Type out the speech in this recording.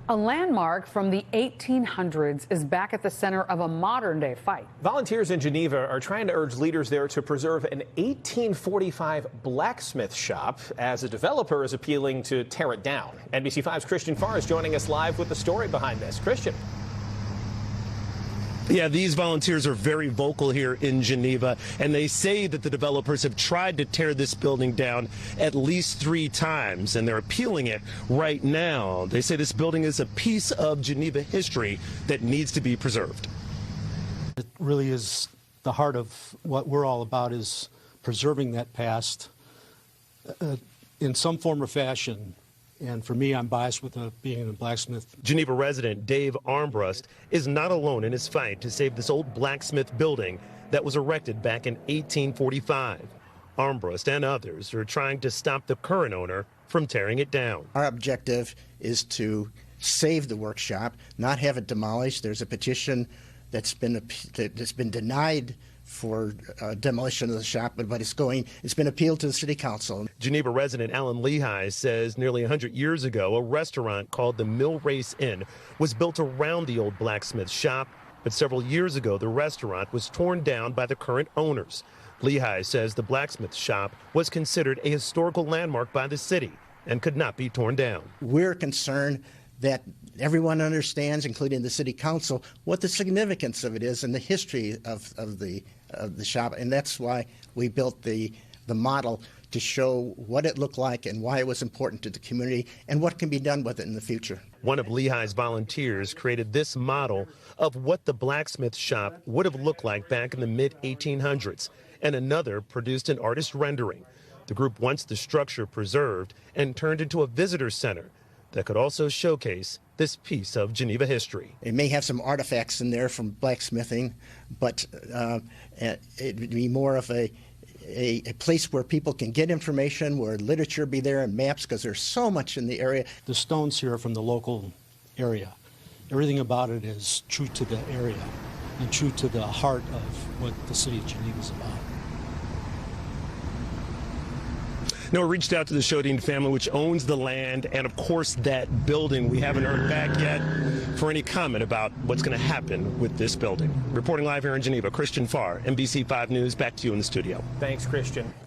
A landmark from the 1800s is back at the center of a modern-day fight. Volunteers in Geneva are trying to urge leaders there to preserve an 1845 blacksmith shop as a developer is appealing to tear it down. NBC5's Christian Farr is joining us live with the story behind this. Christian. Yeah, these volunteers are very vocal here in Geneva, and they say that the developers have tried to tear this building down at least 3 times, and they're appealing it right now. They say this building is a piece of Geneva history that needs to be preserved. It really is the heart of what we're all about, is preserving that past in some form or fashion. And for me, I'm biased with being a blacksmith. Geneva resident Dave Armbrust is not alone in his fight to save this old blacksmith building that was erected back in 1845. Armbrust and others are trying to stop the current owner from tearing it down. Our objective is to save the workshop, not have it demolished. There's a petition that's been denied for demolition of the shop, but it's been appealed to the city council. Geneva resident Alan Lehigh says nearly 100 years ago, a restaurant called the Mill Race Inn was built around the old blacksmith shop, but several years ago, the restaurant was torn down by the current owners. Lehigh says the blacksmith shop was considered a historical landmark by the city and could not be torn down. We're concerned that everyone understands, including the city council, what the significance of it is and the history of the shop, and that's why we built the model to show what it looked like and why it was important to the community and what can be done with it in the future. One of Lehigh's volunteers created this model of what the blacksmith shop would have looked like back in the mid-1800s, and another produced an artist rendering. The group wants the structure preserved and turned into a visitor center that could also showcase this piece of Geneva history. It may have some artifacts in there from blacksmithing, but it would be more of a place where people can get information, where literature be there and maps, because there's so much in the area. The stones here are from the local area. Everything about it is true to the area and true to the heart of what the city of Geneva is about. No, we reached out to the Shodine family, which owns the land and, of course, that building. We haven't heard back yet for any comment about what's going to happen with this building. Reporting live here in Geneva, Christian Farr, NBC5 News. Back to you in the studio. Thanks, Christian.